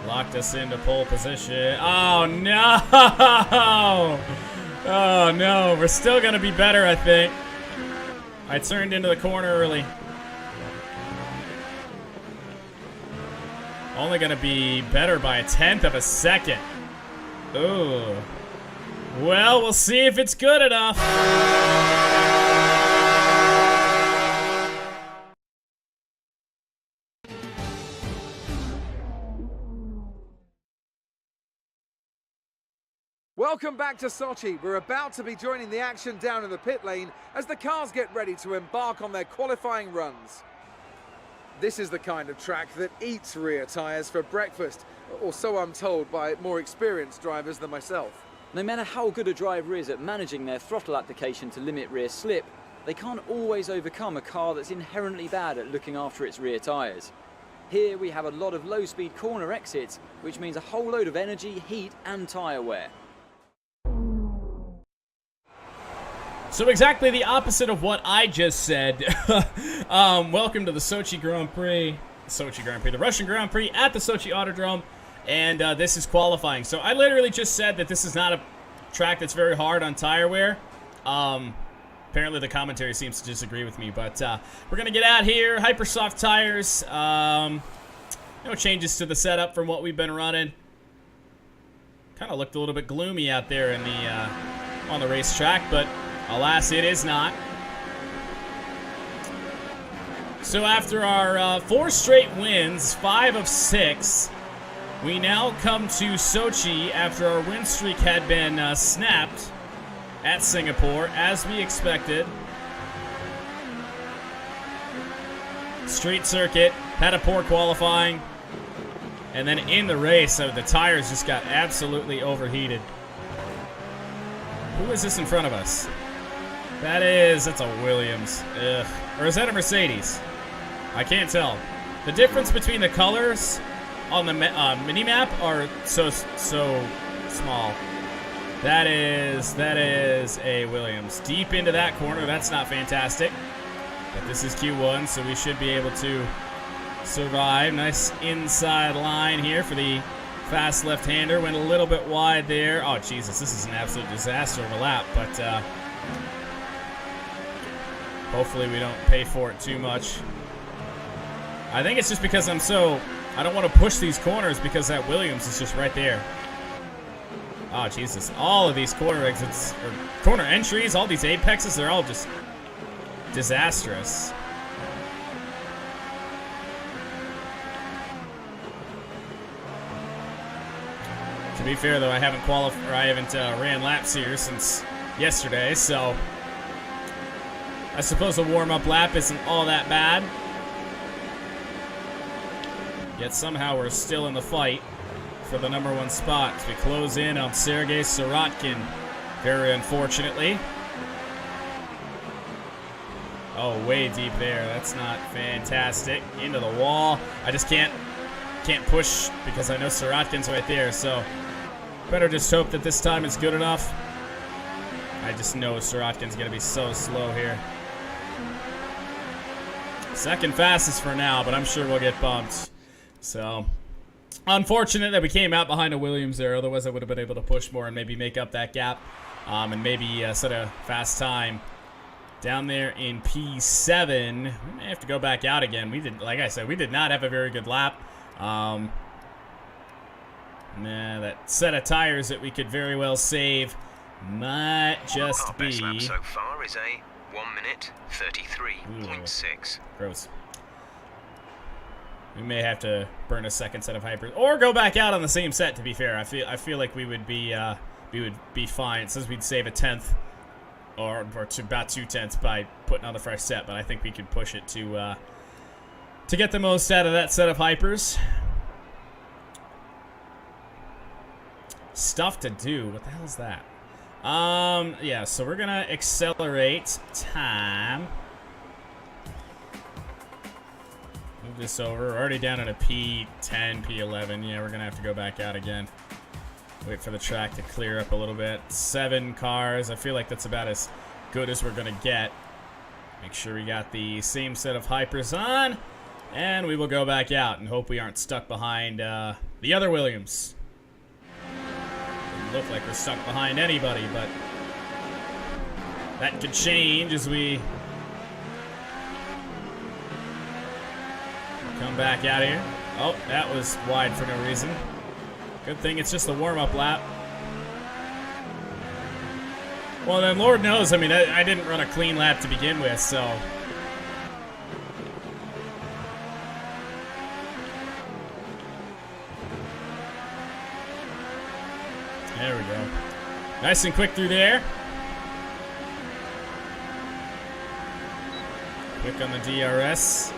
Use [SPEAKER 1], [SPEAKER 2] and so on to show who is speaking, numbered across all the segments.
[SPEAKER 1] Locked us into pole position. Oh, no! Oh, no. We're still going to be better, I think. I turned into the corner early. Only going to be better by 1/10 of a second. Ooh. Well, we'll see if it's good enough.
[SPEAKER 2] Welcome back to Sochi. We're about to be joining the action down in the pit lane as the cars get ready to embark on their qualifying runs. This is the kind of track that eats rear tyres for breakfast, or so I'm told by more experienced drivers than myself.
[SPEAKER 3] No matter how good a driver is at managing their throttle application to limit rear slip, they can't always overcome a car that's inherently bad at looking after its rear tyres. Here we have a lot of low-speed corner exits, which means a whole load of energy, heat and tyre wear.
[SPEAKER 1] So exactly the opposite of what I just said. Welcome to the Sochi Grand Prix. The Russian Grand Prix at the Sochi Autodrome. And this is qualifying. So I literally just said that this is not a track that's very hard on tire wear. Apparently the commentary seems to disagree with me. But we're going to get out here. Hypersoft tires. No changes to the setup from what we've been running. Kind of looked a little bit gloomy out there in the on the racetrack, but alas, it is not. So after our 4 straight wins, 5 of 6, we now come to Sochi after our win streak had been snapped at Singapore, as we expected. Street circuit, had a poor qualifying, and then in the race, the tires just got absolutely overheated. Who is this in front of us? That's a Williams. Ugh. Or is that a Mercedes? I can't tell. The difference between the colors on the mini-map are so small. That is a Williams. Deep into that corner. That's not fantastic. But this is Q1, so we should be able to survive. Nice inside line here for the fast left-hander. Went a little bit wide there. Oh, Jesus. This is an absolute disaster of a lap. But hopefully we don't pay for it too much. I think it's just because I don't want to push these corners because that Williams is just right there. Oh, Jesus. All of these corner exits, or corner entries, all these apexes, they're all just disastrous. To be fair, though, I haven't ran laps here since yesterday, so I suppose a warm-up lap isn't all that bad. Yet somehow we're still in the fight for the #1 spot as we close in on Sergei Sirotkin, very unfortunately. Oh, way deep there. That's not fantastic. Into the wall. I just can't push because I know Sirotkin's right there, so better just hope that this time is good enough. I just know Sirotkin's going to be so slow here. Second fastest for now, but I'm sure we'll get bumped. So, unfortunate that we came out behind a Williams there. Otherwise, I would have been able to push more and maybe make up that gap. And maybe set a fast time down there in P7. We may have to go back out again. Like I said, we did not have a very good lap. That set of tires that we could very well save might just be.
[SPEAKER 4] Best lap so far is a 1 minute 33.6.
[SPEAKER 1] Gross. We may have to burn a second set of hypers, or go back out on the same set. To be fair, I feel like we would be fine. It says we'd save a 1/10 or to about 2/10 by putting on the fresh set, but I think we could push it to get the most out of that set of hypers. Stuff to do. What the hell is that? Yeah. So we're gonna accelerate time. Move this over. We're already down at a P10, P11. Yeah, we're going to have to go back out again. Wait for the track to clear up a little bit. 7 cars. I feel like that's about as good as we're going to get. Make sure we got the same set of hypers on. And we will go back out and hope we aren't stuck behind The other Williams. Doesn't look like we're stuck behind anybody, but that could change as we come back out here. Oh, that was wide for no reason. Good thing it's just a warm-up lap. Well, then, Lord knows, I mean, I didn't run a clean lap to begin with, so. There we go. Nice and quick through there. Quick on the DRS.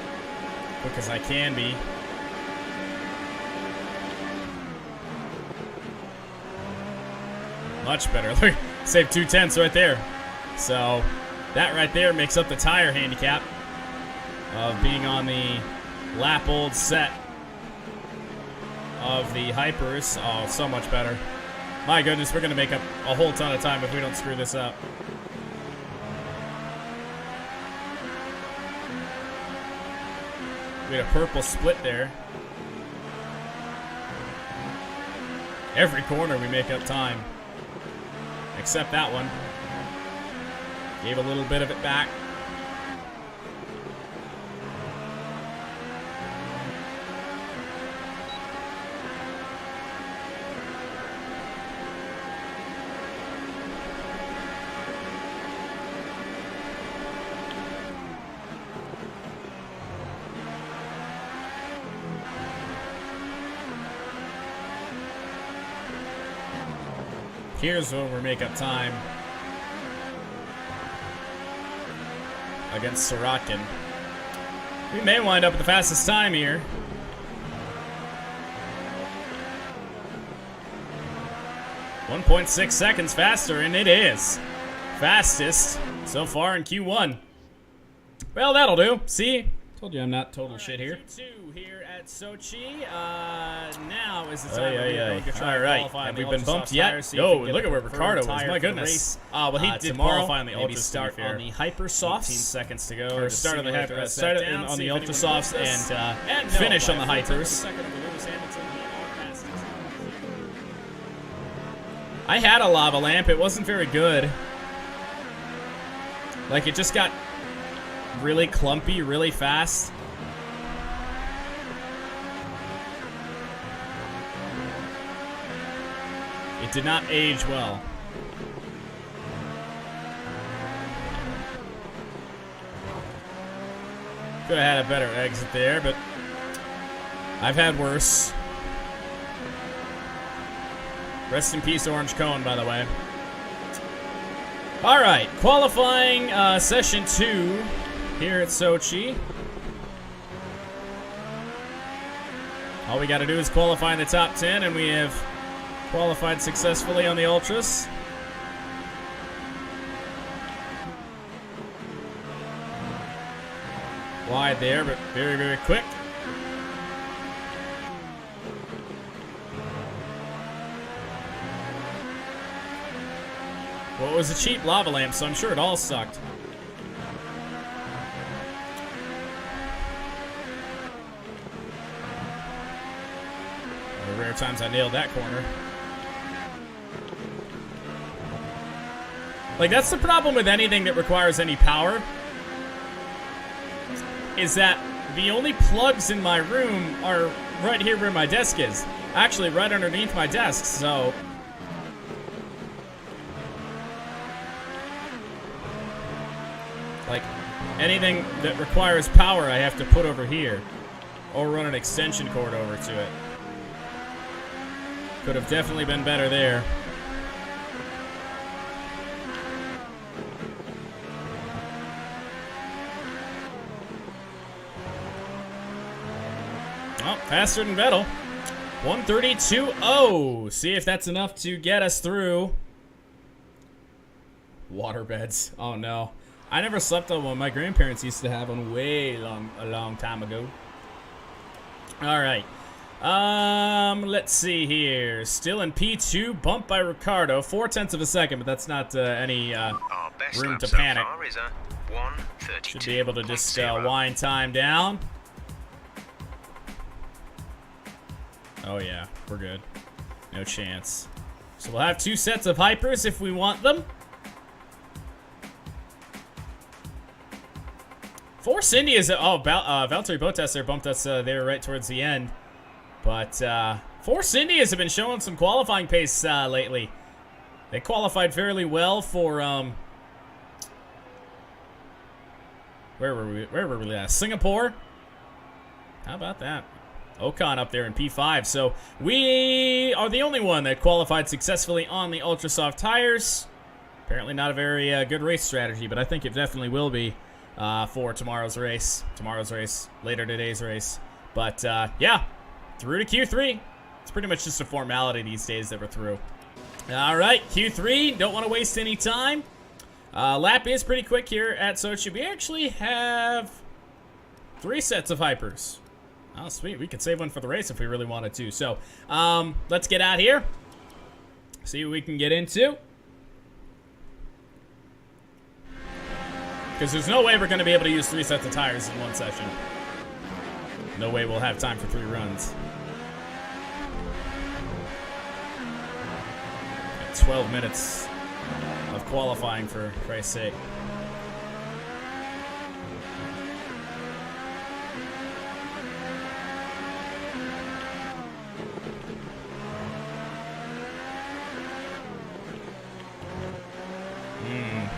[SPEAKER 1] Quick as I can be. Much better. Look, saved 2/10 right there. So that right there makes up the tire handicap of being on the lap old set of the Hypers. Oh, so much better. My goodness, we're going to make up a whole ton of time if we don't screw this up. We had a purple split there. Every corner we make up time. Except that one. Gave a little bit of it back. Here's where we make up time against Sorokin. We may wind up with the fastest time here. .6 seconds faster, and it is fastest so far in Q1. Well, that'll do. See? Told you I'm not total shit here. Q2 here at Sochi. Now is the time we're going to try to qualify. Have we been bumped yet? Oh, look at where Ricciardo is. My goodness. Well, he did qualify on the Ultra start on the Hypersofts. 15 seconds to go. Or start on the on the Ultrasofts and finish on the Hypers. I had a lava lamp. It wasn't very good. Like, it just got really clumpy, really fast. It did not age well. Could have had a better exit there, but I've had worse. Rest in peace, Orange Cone, by the way. All right, qualifying session 2 here at Sochi. All we got to do is qualify in the top 10, and we have qualified successfully on the Ultras. Wide there, but very, very quick. Well, it was a cheap lava lamp, so I'm sure it all sucked. The rare times I nailed that corner. Like, that's the problem with anything that requires any power, is that the only plugs in my room are right here where my desk is. Actually, right underneath my desk, so like, anything that requires power I have to put over here, or run an extension cord over to it. Could have definitely been better there. Oh, faster than Vettel. 132.0. See if that's enough to get us through. Waterbeds. Oh no. I never slept on one. My grandparents used to have one a long time ago. All right. Let's see here. Still in P2, bumped by Ricciardo. 0.4 of a second, but that's not any room to panic. Should be able to just wind time down. Oh, yeah. We're good. No chance. So we'll have 2 sets of hypers if we want them. Force India is... Oh, Valtteri Bottas there bumped us there right towards the end. But Force Indias have been showing some qualifying pace lately. They qualified fairly well for... Where were we last? Singapore? How about that? Ocon up there in P5. So we are the only one that qualified successfully on the ultra soft tires. Apparently not a very good race strategy, but I think it definitely will be for tomorrow's race. Later today's race. But yeah, through to Q3. It's pretty much just a formality these days that we're through. All right, Q3. Don't want to waste any time. Lap is pretty quick here at Sochi. We actually have 3 sets of hypers. Oh, sweet. We could save one for the race if we really wanted to. So, let's get out here. See what we can get into. Because there's no way we're going to be able to use 3 sets of tires in one session. No way we'll have time for 3 runs. Got 12 minutes of qualifying, for Christ's sake.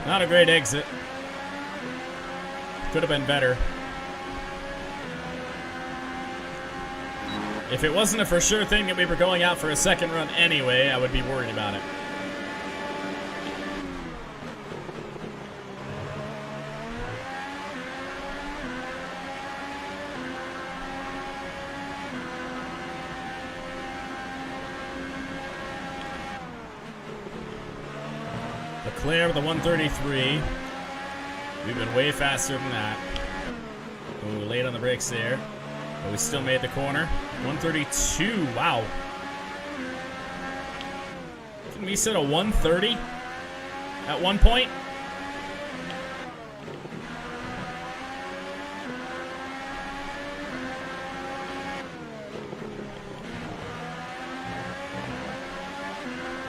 [SPEAKER 1] Not a great exit. Could have been better. If it wasn't a for sure thing that we were going out for a second run anyway, I would be worried about it. Leclerc with the 133. We've been way faster than that. Ooh, late on the brakes there. But we still made the corner. 132. Wow. Didn't we set a 130 at one point?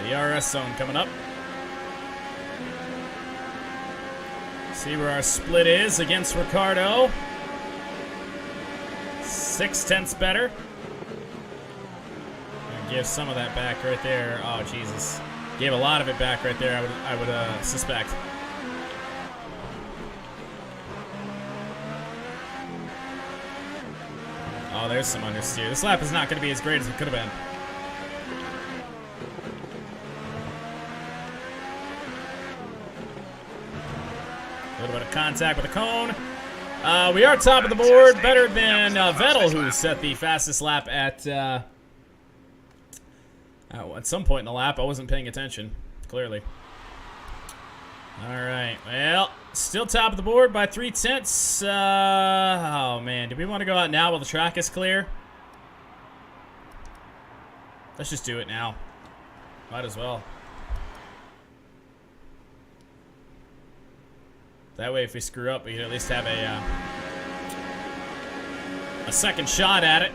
[SPEAKER 1] The RS zone coming up. See where our split is against Ricciardo. 6/10 better. Give some of that back right there. Oh, Jesus. Gave a lot of it back right there, I would suspect. Oh, there's some understeer. This lap is not going to be as great as it could have been. A little bit of contact with the cone. We are top of the board, better than Vettel, who set the fastest lap at some point in the lap. I wasn't paying attention, clearly. All right, well, still top of the board by 3/10. Oh, man, do we want to go out now while the track is clear? Let's just do it now. Might as well. That way, if we screw up, we can at least have a second shot at it.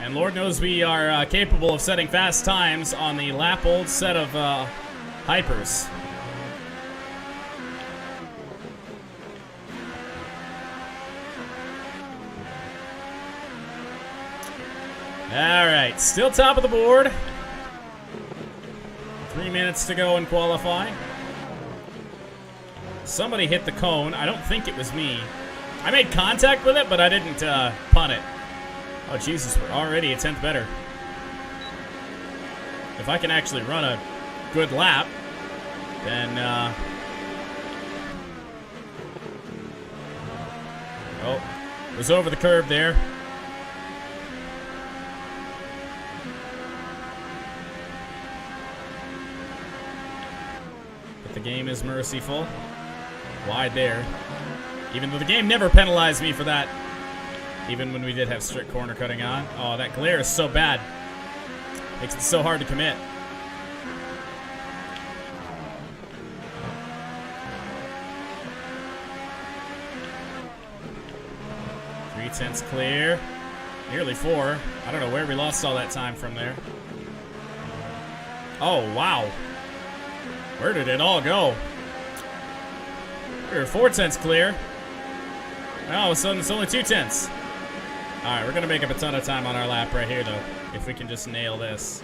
[SPEAKER 1] And Lord knows we are capable of setting fast times on the lap-old set of hypers. All right, still top of the board. 3 minutes to go in qualifying. Somebody hit the cone. I don't think it was me. I made contact with it, but I didn't punt it. Oh, Jesus, we're already a 10th better. If I can actually run a good lap, then... Oh, was over the curb there. But the game is merciful. Wide there. Even though the game never penalized me for that. Even when we did have strict corner cutting on. Oh, that glare is so bad. Makes it so hard to commit. .3 clear. Nearly 4. I don't know where we lost all that time from there. Oh, wow. Where did it all go? We were 4 tenths clear. Now all of a sudden it's only 2 tenths. Alright, we're going to make up a ton of time on our lap right here, though. If we can just nail this.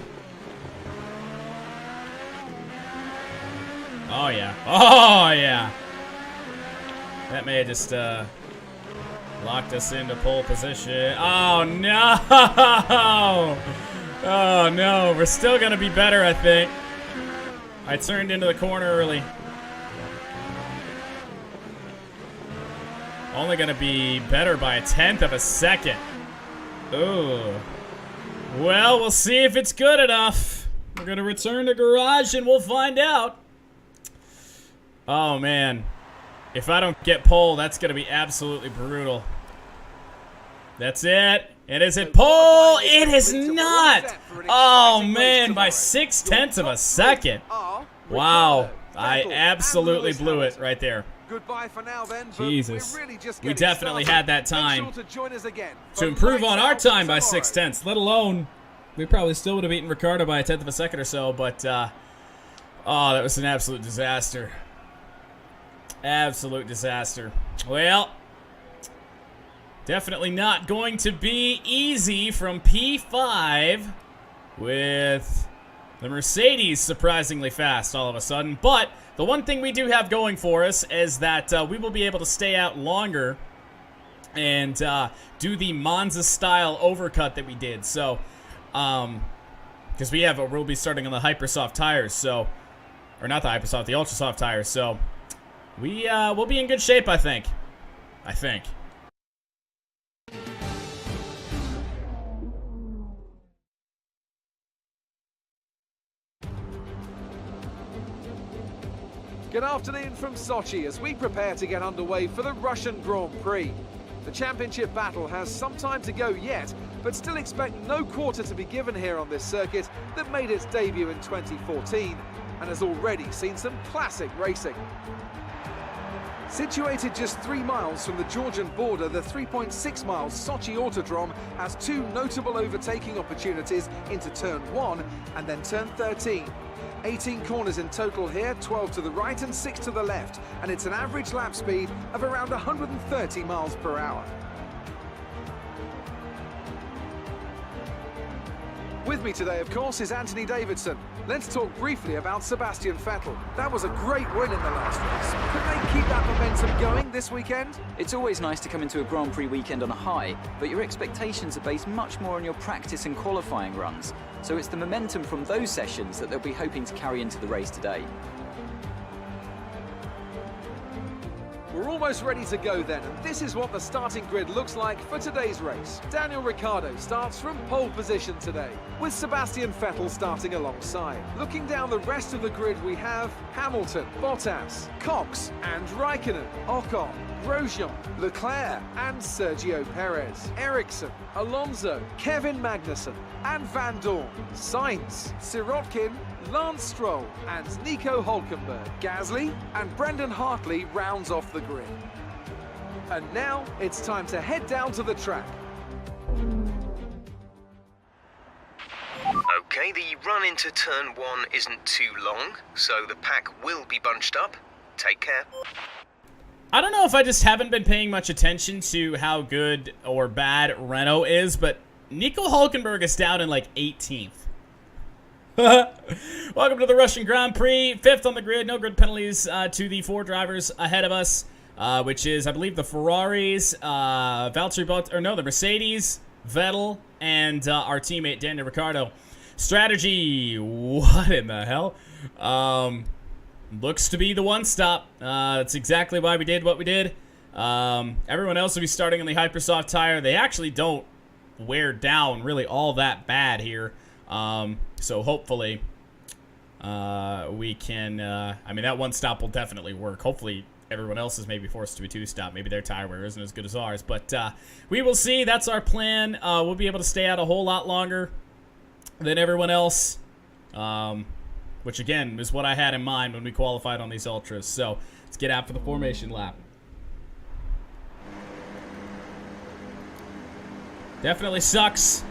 [SPEAKER 1] Oh, yeah. Oh, yeah. That may have just locked us into pole position. Oh, no! Oh, no. We're still going to be better, I think. I turned into the corner early. Only going to be better by a 1/10 of a second. Ooh. Well, we'll see if it's good enough. We're going to return to garage and we'll find out. Oh, man. If I don't get pole, that's going to be absolutely brutal. That's it. And is it pole? It is not. Oh, man, by 6/10 of a second. Wow. I absolutely blew it right there.
[SPEAKER 2] Goodbye for now, then.
[SPEAKER 1] Jesus.
[SPEAKER 2] Really just
[SPEAKER 1] we definitely had that time
[SPEAKER 2] sure to join us again
[SPEAKER 1] to improve on our time by 6/10, let alone we probably still would have beaten Ricciardo by a 1/10 of a second or so, but oh, that was an absolute disaster. Absolute disaster. Well, definitely not going to be easy from P5 with the Mercedes surprisingly fast all of a sudden, but the one thing we do have going for us is that we will be able to stay out longer and do the Monza-style overcut that we did. So, because we'll be starting on the Hypersoft tires, so, or not the Hypersoft, the Ultrasoft tires. So, we'll be in good shape, I think.
[SPEAKER 2] Good afternoon from Sochi as we prepare to get underway for the Russian Grand Prix. The championship battle has some time to go yet, but still expect no quarter to be given here on this circuit that made its debut in 2014 and has already seen some classic racing. Situated just 3 miles from the Georgian border, the 3.6-mile Sochi Autodrome has 2 notable overtaking opportunities into turn 1 and then turn 13. 18 corners in total here, 12 to the right and 6 to the left, and it's an average lap speed of around 130 miles per hour. With me today, of course, is Anthony Davidson. Let's talk briefly about Sebastian Vettel. That was a great win in the last race. Could they keep that momentum going this weekend?
[SPEAKER 3] It's always nice to come into a Grand Prix weekend on a high, but your expectations are based much more on your practice and qualifying runs. So it's the momentum from those sessions that they'll be hoping to carry into the race today.
[SPEAKER 2] We're almost ready to go then, and this is what the starting grid looks like for today's race. Daniel Ricciardo starts from pole position today, with Sebastian Vettel starting alongside. Looking down the rest of the grid, we have Hamilton, Bottas, Cox and Raikkonen, Ocon, Grosjean, Leclerc and Sergio Perez, Ericsson, Alonso, Kevin Magnussen and Van Dorn, Sainz, Sirotkin, Lance Stroll and Nico Hülkenberg. Gasly and Brendan Hartley rounds off the grid. And now it's time to head down to the track.
[SPEAKER 4] Okay, the run into turn 1 isn't too long, so the pack will be bunched up. Take care.
[SPEAKER 1] I don't know if I just haven't been paying much attention to how good or bad Renault is, but Nico Hülkenberg is down in like 18th. Welcome to the Russian Grand Prix. 5th on the grid. No grid penalties to the 4 drivers ahead of us, which is, I believe, the Ferraris, the Mercedes, Vettel, and our teammate Daniel Ricciardo. Strategy, what in the hell? Looks to be the one-stop. That's exactly why we did what we did. Everyone else will be starting on the Hypersoft tire. They actually don't wear down really all that bad here. So hopefully we can, I mean, that one stop will definitely work. Hopefully everyone else is maybe forced to be 2-stop. Maybe their tire wear isn't as good as ours. But we will see. That's our plan. We'll be able to stay out a whole lot longer than everyone else. Which, again, is what I had in mind when we qualified on these Ultras. So let's get out for the formation lap. Definitely sucks.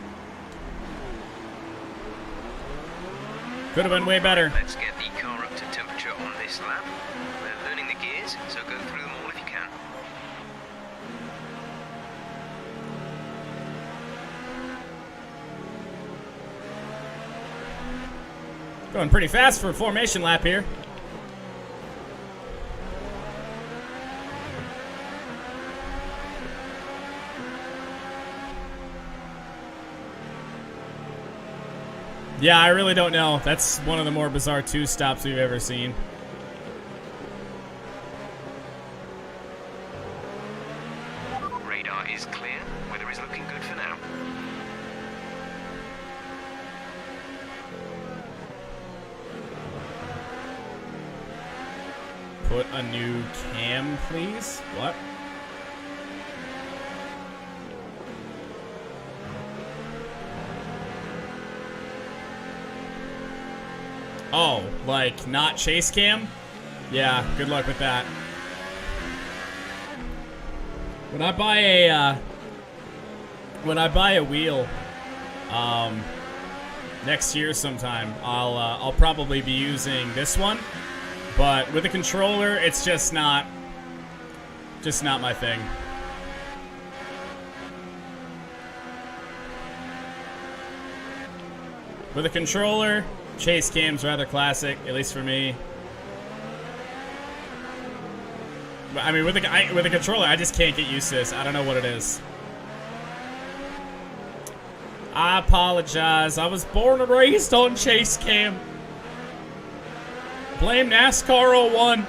[SPEAKER 1] Could have been way better.
[SPEAKER 4] Let's get the car up to temperature on this lap. We're learning the gears, so go through them all if you can.
[SPEAKER 1] Going pretty fast for a formation lap here. Yeah, I really don't know. That's one of the more bizarre two stops we've ever seen.
[SPEAKER 4] Radar is clear. Weather is looking good for now.
[SPEAKER 1] Put a new cam, please. What? Oh, like not chase cam? Yeah, good luck with that. When I buy a wheel, next year sometime, I'll probably be using this one, but with a controller, it's just not my thing. With a controller, chase cam's rather classic, at least for me. I mean, with a controller, I just can't get used to this. I don't know what it is. I apologize. I was born and raised on chase cam. Blame NASCAR 01.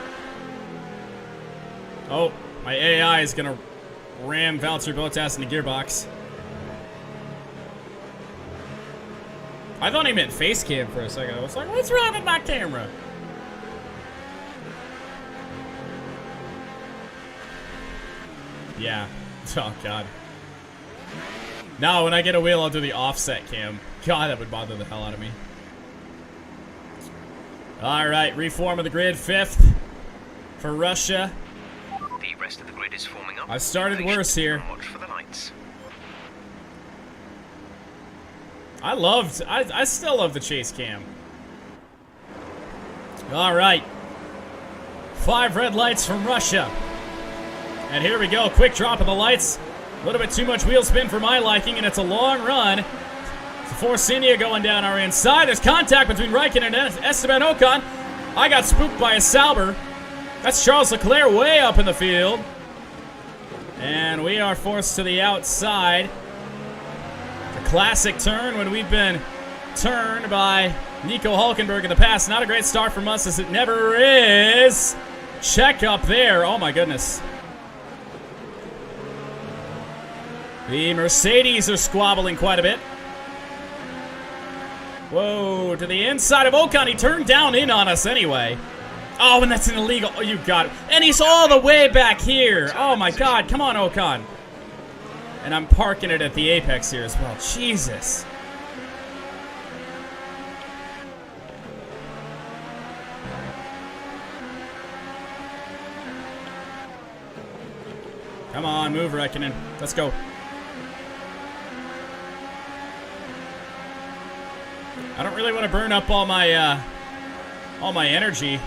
[SPEAKER 1] Oh, my AI is gonna ram Valtteri Bottas in the gearbox. I thought he meant face cam for a second. I was like, what's wrong with my camera? Yeah. Oh, God. No, when I get a wheel, I'll do the offset cam. God, that would bother the hell out of me. All right, reform of the grid, 5th for Russia.
[SPEAKER 4] The rest of the grid is forming up.
[SPEAKER 1] I've started worse here.
[SPEAKER 4] Watch for the lights.
[SPEAKER 1] I still love the chase cam. All right. 5 red lights from Russia. And here we go, quick drop of the lights. A little bit too much wheel spin for my liking, and it's a long run. It's a Force India going down our inside. There's contact between Raikkonen and Esteban Ocon. I got spooked by a Sauber. That's Charles Leclerc way up in the field. And we are forced to the outside. The classic turn when we've been turned by Nico Hulkenberg in the past. Not a great start from us, as it never is. Check up there. Oh, my goodness. The Mercedes are squabbling quite a bit. Whoa, to the inside of Ocon. He turned down in on us anyway. Oh, and that's an illegal. Oh, you got it. And he's all the way back here. Oh, my God. Come on, Ocon. And I'm parking it at the apex here as well. Jesus. Come on, move, Raikkonen. Let's go. I don't really want to burn up all my energy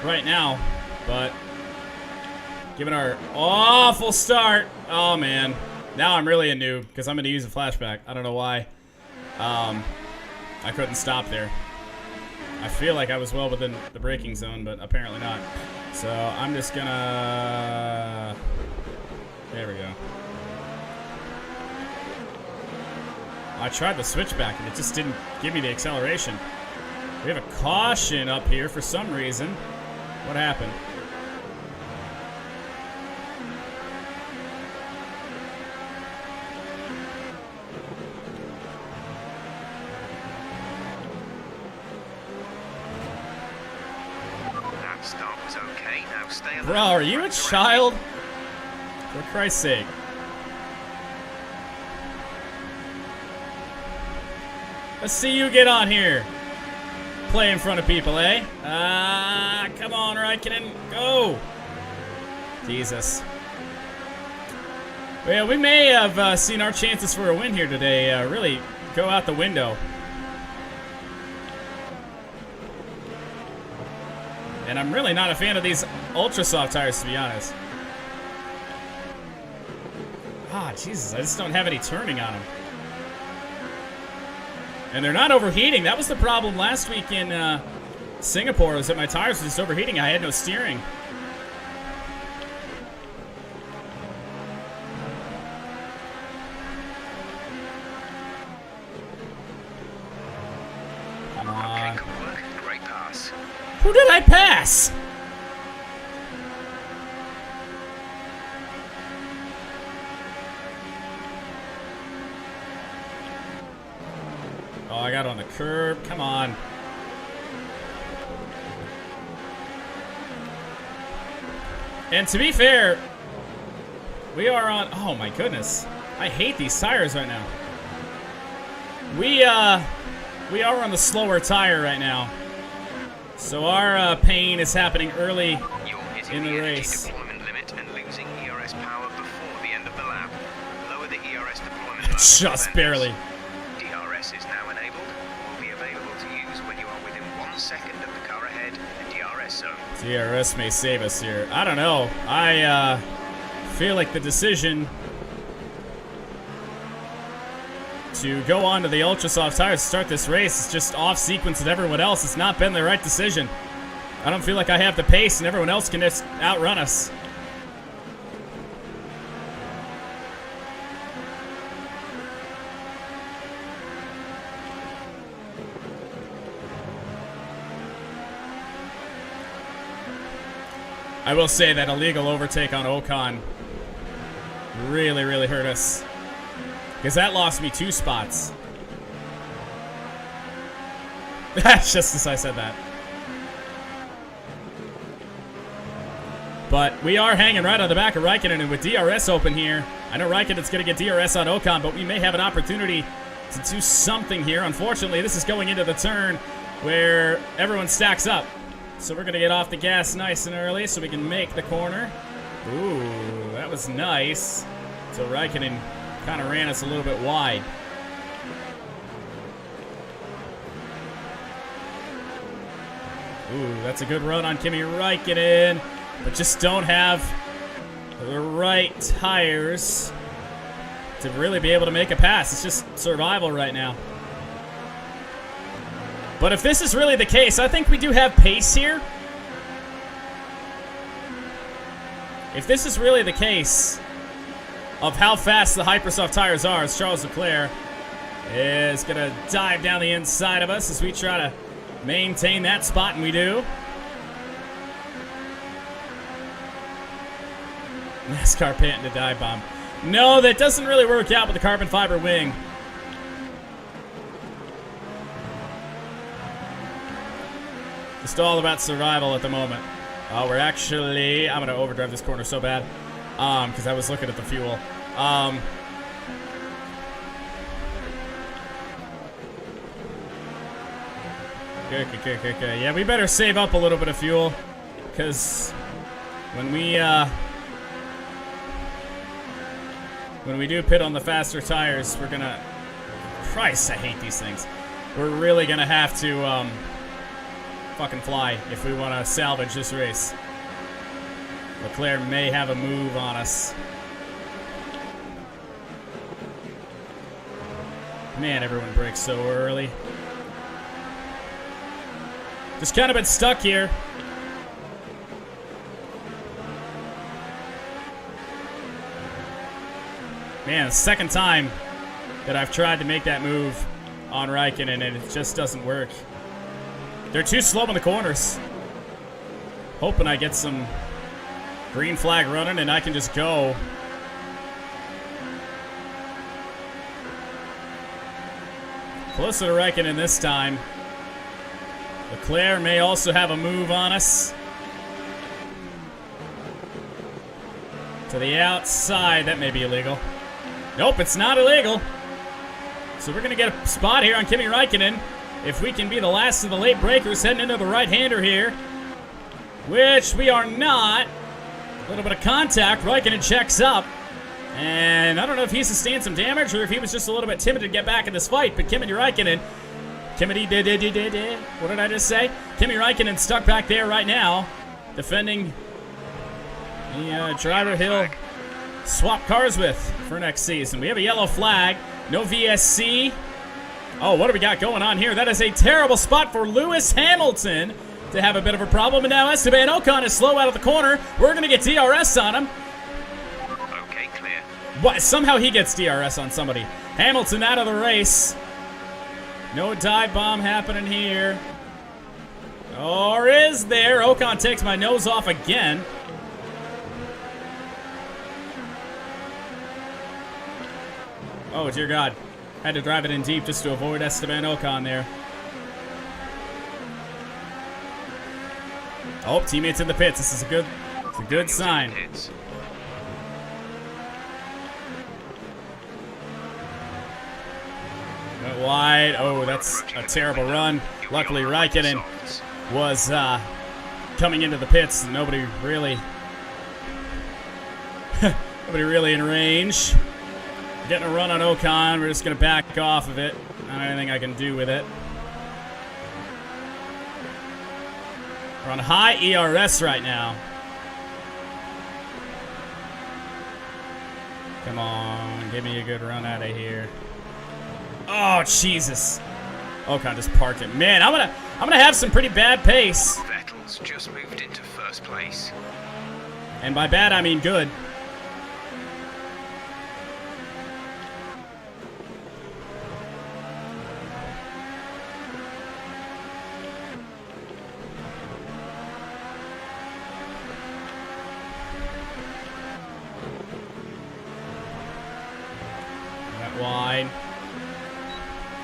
[SPEAKER 1] right now, but given our awful start, oh man, now I'm really a noob because I'm going to use a flashback. I don't know why. I couldn't stop there. I feel like I was well within the braking zone, but apparently not. So I'm just gonna. There we go. I tried the switchback and it just didn't give me the acceleration. We have a caution up here for some reason. What happened?
[SPEAKER 4] That start was okay. Now stay alert.
[SPEAKER 1] Bro, are you a child? For Christ's sake. Let's see you get on here. Play in front of people, eh? Come on, Raikkonen. Go. Jesus. Well, we may have seen our chances for a win here today really go out the window. And I'm really not a fan of these ultra soft tires, to be honest. Ah, Jesus, I just don't have any turning on them. And they're not overheating. That was the problem last week in Singapore, was that my tires were just overheating. I had no steering. Come on.
[SPEAKER 4] Okay, good work. Great pass.
[SPEAKER 1] Who did I pass? Oh, I got on the curb. Come on. And to be fair, we are on... Oh, my goodness. I hate these tires right now. We are on the slower tire right now. So our pain is happening early
[SPEAKER 4] You're hitting
[SPEAKER 1] in the
[SPEAKER 4] the
[SPEAKER 1] race.
[SPEAKER 4] energy deployment limit and losing ERS power before the end of the lap. Lower the ERS deployment level.
[SPEAKER 1] Just barely.
[SPEAKER 4] DRS is now enabled. Will be available to use when you are within 1 second of the car ahead and DRS zone.
[SPEAKER 1] DRS may save us here. I don't know. I feel like the decision to go on to the ultra soft tires to start this race is just off sequence with everyone else. It's not been the right decision. I don't feel like I have the pace and everyone else can just outrun us. I will say that illegal overtake on OCON really, really hurt us. Because that lost me 2 spots. That's just as I said that. But we are hanging right on the back of Raikkonen, and with DRS open here, I know Raikkonen's going to get DRS on Ocon, but we may have an opportunity to do something here. Unfortunately, this is going into the turn where everyone stacks up. So we're going to get off the gas nice and early so we can make the corner. Ooh, that was nice. So Raikkonen kind of ran us a little bit wide. Ooh, that's a good run on Kimi Raikkonen, but just don't have the right tires to really be able to make a pass. It's just survival right now. But if this is really the case, I think we do have pace here. If this is really the case of how fast the Hypersoft tires are, as Charles Leclerc is going to dive down the inside of us as we try to maintain that spot, and we do. NASCAR panting to dive bomb. No, that doesn't really work out with the carbon fiber wing. Just all about survival at the moment. We're actually... I'm going to overdrive this corner so bad. Because I was looking at the fuel. Okay. Yeah, we better save up a little bit of fuel. Because when we do pit on the faster tires, we're going to... Christ, I hate these things. We're really going to have to... fucking fly if we want to salvage this race. Leclerc may have a move on us. Man, everyone breaks so early. Just kind of been stuck here. Man, second time that I've tried to make that move on Raikkonen and it just doesn't work. They're too slow in the corners. Hoping I get some green flag running and I can just go. Closer to Raikkonen this time. Leclerc may also have a move on us. To the outside. That may be illegal. Nope, it's not illegal. So we're going to get a spot here on Kimi Raikkonen. If we can be the last of the late breakers heading into the right-hander here. Which we are not. A little bit of contact. Raikkonen checks up. And I don't know if he sustained some damage or if he was just a little bit timid to get back in this fight, but Kimi Räikkönen, what did I just say? Kimi Räikkönen stuck back there right now, defending the driver he'll swap cars with for next season. We have a yellow flag, no VSC. Oh, what do we got going on here? That is a terrible spot for Lewis Hamilton to have a bit of a problem. And now Esteban Ocon is slow out of the corner. We're going to get DRS on him.
[SPEAKER 4] Okay, clear.
[SPEAKER 1] What? Somehow he gets DRS on somebody. Hamilton out of the race. No dive bomb happening here. Or is there? Ocon takes my nose off again. Oh, dear God. Had to drive it in deep just to avoid Esteban Ocon there. Oh, teammates in the pits. This is a good sign. Went wide. Oh, that's a terrible run. Luckily, Räikkönen was coming into the pits. Nobody really in range. Getting a run on Ocon. We're just going to back off of it. Not anything I can do with it. We're on high ERS right now. Come on. Give me a good run out of here. Oh, Jesus. Ocon just parked it. Man, I'm gonna have some pretty bad pace.
[SPEAKER 4] Vettel's just moved into first place.
[SPEAKER 1] And by bad, I mean good. Wide.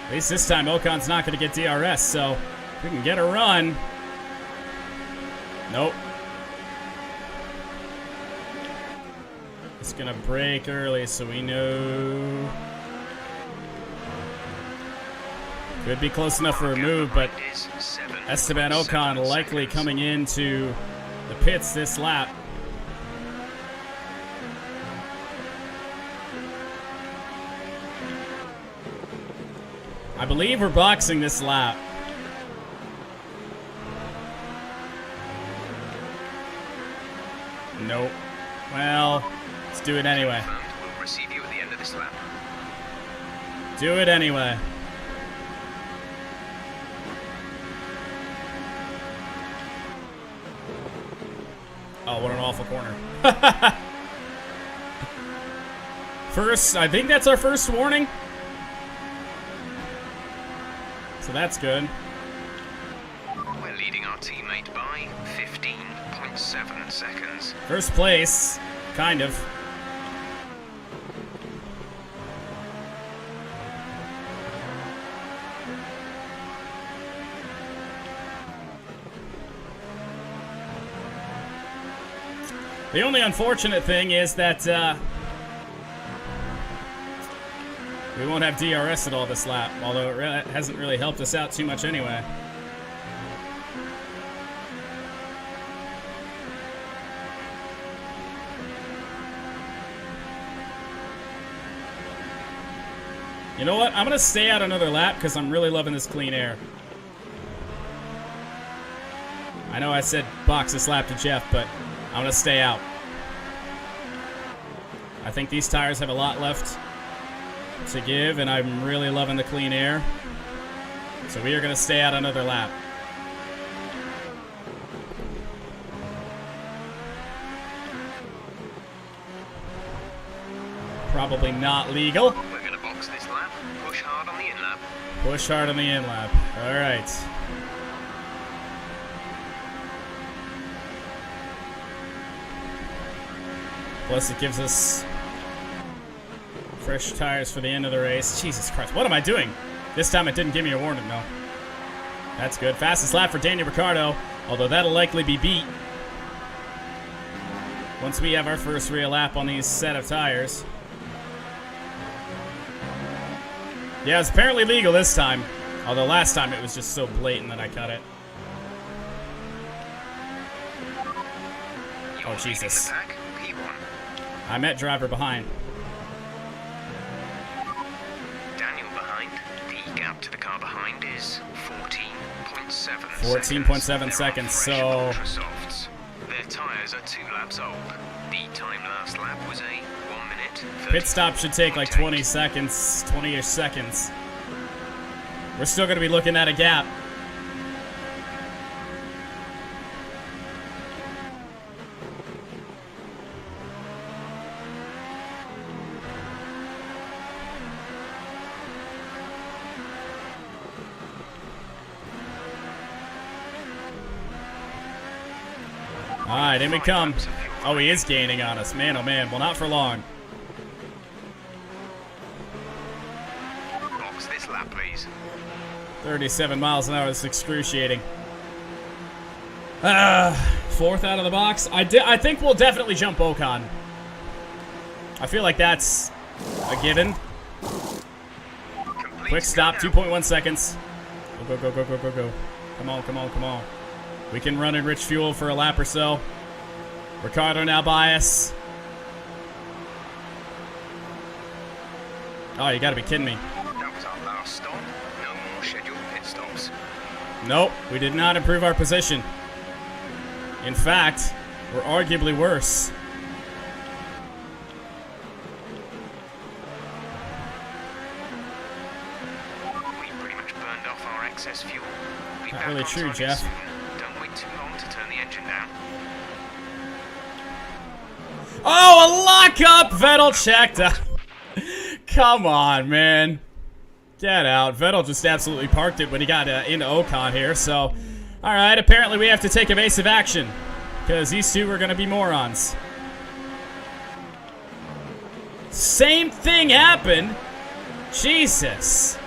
[SPEAKER 1] At least this time Ocon's not going to get DRS, so if we can get a run. Nope. It's going to break early, so we know. Could be close enough for a move, but Esteban Ocon likely coming into the pits this lap. I believe we're boxing this lap. Nope. Well, let's do it anyway.
[SPEAKER 4] We'll receive you at the end of this lap.
[SPEAKER 1] Do it anyway. Oh, what an awful corner. First, I think that's our first warning. So that's good.
[SPEAKER 4] We're leading our teammate by 15.7 seconds.
[SPEAKER 1] First place, kind of. The only unfortunate thing is that we won't have DRS at all this lap, although it hasn't really helped us out too much anyway. You know what? I'm going to stay out another lap because I'm really loving this clean air. I know I said box this lap to Jeff, but I'm going to stay out. I think these tires have a lot left to give, and I'm really loving the clean air. So we are going to stay out another lap. Probably not legal.
[SPEAKER 4] We're going to box this lap. Push hard on the in lap.
[SPEAKER 1] Push hard on the in lap. All right. Plus it gives us fresh tires for the end of the race. Jesus Christ, what am I doing? This time it didn't give me a warning, though. That's good. Fastest lap for Daniel Ricciardo, although that'll likely be beat once we have our first real lap on these set of tires. Yeah, it's apparently legal this time, although last time it was just so blatant that I cut it. Oh, Jesus. I met driver behind.
[SPEAKER 4] to the car behind is 14.7
[SPEAKER 1] 14.7 seconds, so...
[SPEAKER 4] Ultrasofts. Their tyres are 2 laps old. The time last lap was a 1 minute.
[SPEAKER 1] Pit stop should take like 20 seconds, 20-ish seconds. We're still going to be looking at a gap. Alright, in we come. Oh, he is gaining on us. Man, oh man. Well, not for long.
[SPEAKER 4] Box this lap, please.
[SPEAKER 1] 37 miles an hour. That's excruciating. Fourth out of the box. I think we'll definitely jump Ocon. I feel like that's a given. Quick stop, 2.1 seconds. Go, go, go, go, go, go, go. Come on, come on, come on. We can run and rich fuel for a lap or so. Ricciardo now by us. Oh, you gotta be kidding me.
[SPEAKER 4] That was our last stop. No more scheduled pit stops.
[SPEAKER 1] Nope, we did not improve our position. In fact, we're arguably worse.
[SPEAKER 4] We pretty much burned off our excess fuel. Be
[SPEAKER 1] Not
[SPEAKER 4] back
[SPEAKER 1] really
[SPEAKER 4] on
[SPEAKER 1] true,
[SPEAKER 4] target
[SPEAKER 1] Jeff.
[SPEAKER 4] soon. Don't wait too long to turn the engine down.
[SPEAKER 1] Oh, a lockup! Vettel checked out. Come on, man. Get out. Vettel just absolutely parked it when he got into Ocon here, so... Alright, apparently we have to take evasive action. Because these two are going to be morons. Same thing happened? Jesus.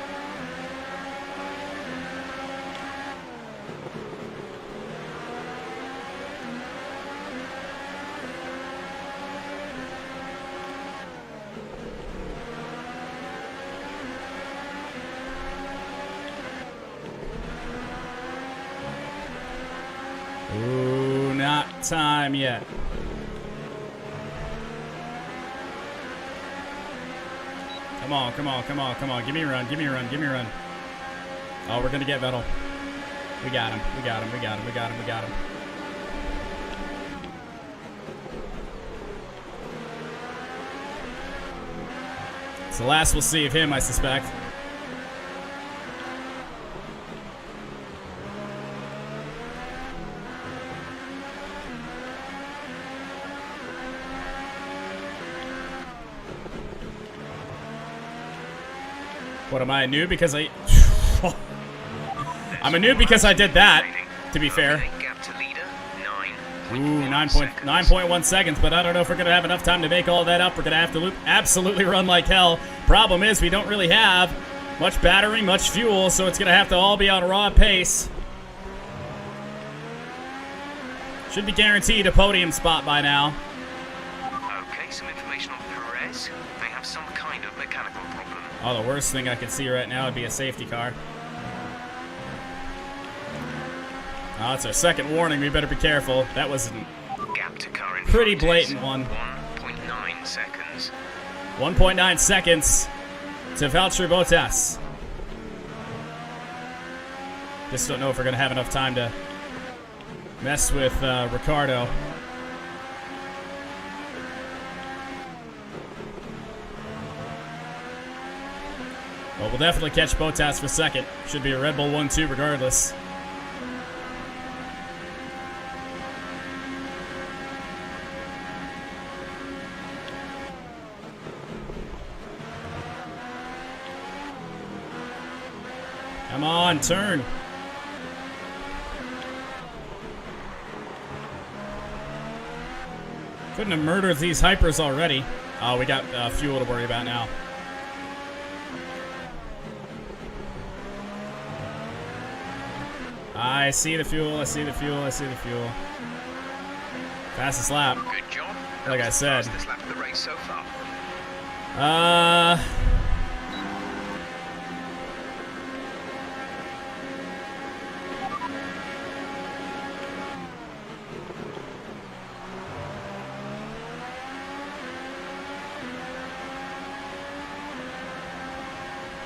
[SPEAKER 1] Ooh, not time yet. Come on, come on, come on, come on. Give me a run, give me a run, give me a run. Oh, we're going to get Vettel. We got him, we got him, we got him, we got him, we got him. It's the last we'll see of him, I suspect. What, am I a noob because I... I'm a noob because I did that, to be fair.
[SPEAKER 4] Gap to leader,
[SPEAKER 1] 9.1 seconds, but I don't know if we're going to have enough time to make all that up. We're going to have to absolutely run like hell. Problem is, we don't really have much battery, much fuel, so it's going to have to all be on a raw pace. Should be guaranteed a podium spot by now.
[SPEAKER 4] Okay, some information on Perez. They have some kind of mechanical problem.
[SPEAKER 1] Oh, the worst thing I could see right now would be a safety car. Oh, it's our second warning. We better be careful. That was a
[SPEAKER 4] Gap to car in
[SPEAKER 1] pretty
[SPEAKER 4] front is
[SPEAKER 1] blatant one.
[SPEAKER 4] 1.9 seconds.
[SPEAKER 1] 1.9 seconds to Valtteri Bottas. Just don't know if we're going to have enough time to mess with Ricciardo. Well, we'll definitely catch Bottas for second. Should be a Red Bull 1-2 regardless. Come on, turn. Couldn't have murdered these hypers already. Oh, we got fuel to worry about now. I see the fuel, I see the fuel, I see the fuel. Fastest lap.
[SPEAKER 4] Good job.
[SPEAKER 1] Like I said.
[SPEAKER 4] Fastest lap of the race so far.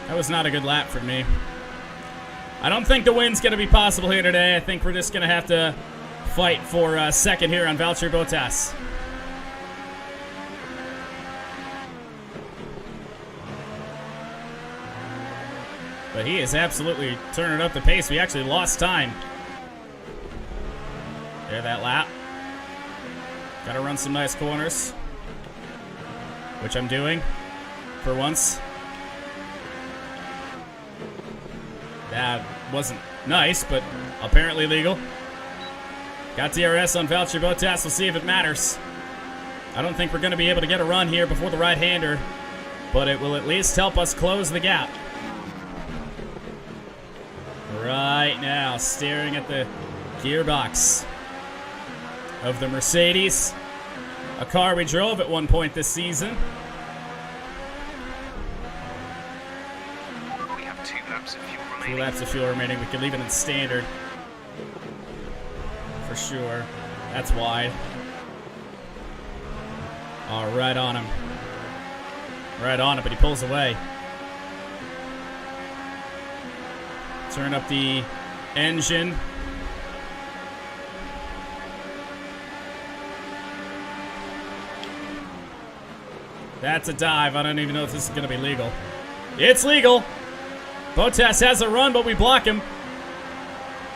[SPEAKER 1] That was not a good lap for me. I don't think the win's going to be possible here today. I think we're just going to have to fight for second here on Valtteri Bottas. But he is absolutely turning up the pace. We actually lost time. There, that lap. Got to run some nice corners, which I'm doing for once. That wasn't nice, but apparently legal. Got DRS on Valtteri Bottas. We'll see if it matters. I don't think we're going to be able to get a run here before the right-hander, but it will at least help us close the gap. Right now, staring at the gearbox of the Mercedes, a car we drove at one point this season.
[SPEAKER 4] We have 2 laps of fuel remaining.
[SPEAKER 1] 2 laps of fuel remaining. We can leave it in standard. For sure. That's wide. Oh, right on him. Right on it, but he pulls away. Turn up the engine. That's a dive. I don't even know if this is going to be legal. It's legal. Bottas has a run, but we block him.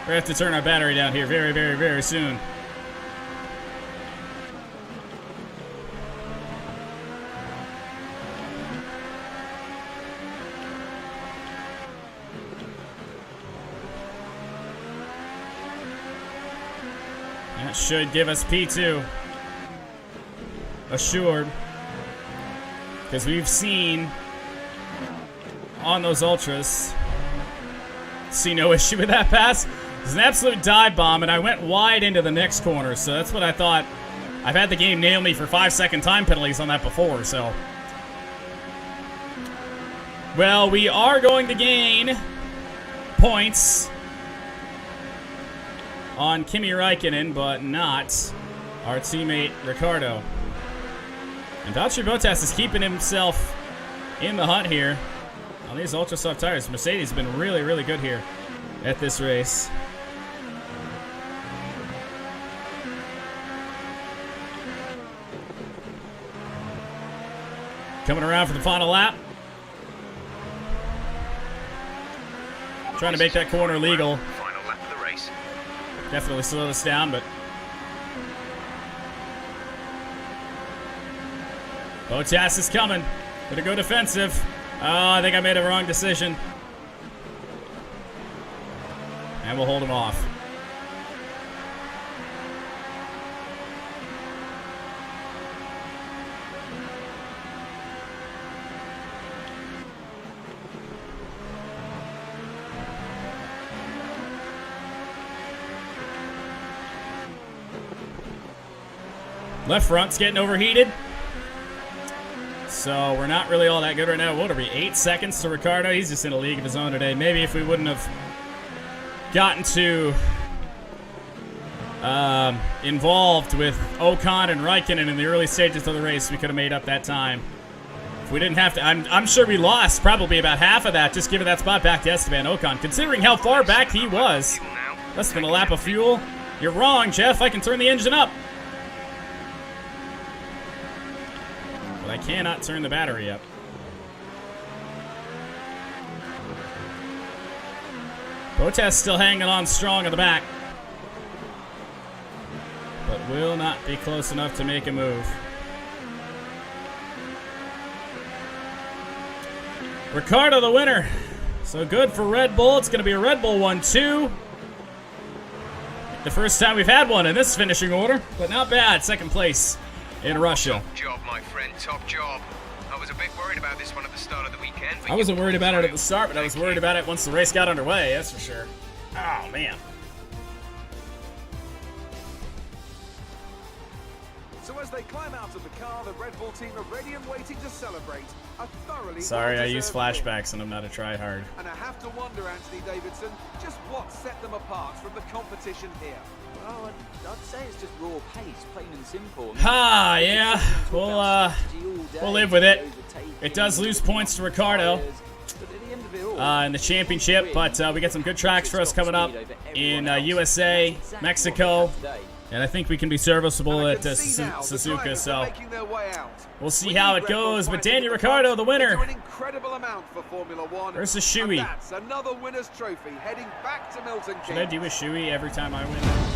[SPEAKER 1] We have to turn our battery down here very, very, very soon. That should give us P2. Assured. Because we've seen on those Ultras, see no issue with that pass. It's an absolute dive bomb, and I went wide into the next corner, so that's what I thought. I've had the game nail me for 5-second time penalties on that before, so. Well, we are going to gain points on Kimi Räikkönen, but not our teammate Ricciardo. And Valtteri Bottas is keeping himself in the hunt here on these ultra soft tires. Mercedes has been really, really good here at this race. Coming around for the final lap. Trying to make that corner legal.
[SPEAKER 4] Final lap of the race.
[SPEAKER 1] Definitely slowed us down, but Bottas is coming. Gonna go defensive. Oh, I think I made a wrong decision. And we'll hold him off. Left front's getting overheated. So we're not really all that good right now. What are we, 8 seconds to Ricciardo? He's just in a league of his own today. Maybe if we wouldn't have gotten too involved with Ocon and Räikkönen in the early stages of the race, we could have made up that time. If we didn't have to, I'm sure we lost probably about half of that, just giving that spot back to Esteban Ocon, considering how far back he was. Less than a lap of fuel. You're wrong, Jeff. I can turn the engine up. But I cannot turn the battery up. Bottas still hanging on strong in the back, but will not be close enough to make a move. Ricciardo the winner. So good for Red Bull. It's going to be a Red Bull 1-2. The first time we've had one in this finishing order, but not bad. Second place in Russia.
[SPEAKER 4] Top job, my friend. Top job. I was a bit worried about this one at the start of the weekend.
[SPEAKER 1] I wasn't worried about it at the start, but I was worried about it once the race got underway, that's for sure. Oh, man.
[SPEAKER 2] So as they climb out of the car, the Red Bull team are ready and waiting to celebrate a thoroughly
[SPEAKER 1] Sorry, I use
[SPEAKER 2] well-deserved
[SPEAKER 1] flashbacks and I'm not a tryhard.
[SPEAKER 2] win. And I have to wonder, Anthony Davidson, just what set them apart from the competition here.
[SPEAKER 3] Well, I'd say it's just raw pace, plain and simple.
[SPEAKER 1] Ah, yeah. We'll live with it. It does lose points to Ricciardo.
[SPEAKER 3] But at the end of it all,
[SPEAKER 1] in the championship. But we got some good tracks for us coming up in USA, Mexico. And I think we can be serviceable at Suzuka, so we'll see how it goes. But Daniel Ricciardo, the winner,
[SPEAKER 2] an incredible amount for Formula One
[SPEAKER 1] versus
[SPEAKER 2] and
[SPEAKER 1] Shuey.
[SPEAKER 2] that's another winner's trophy heading back to Milton Keynes.
[SPEAKER 1] Should I do a Shuey every time I win?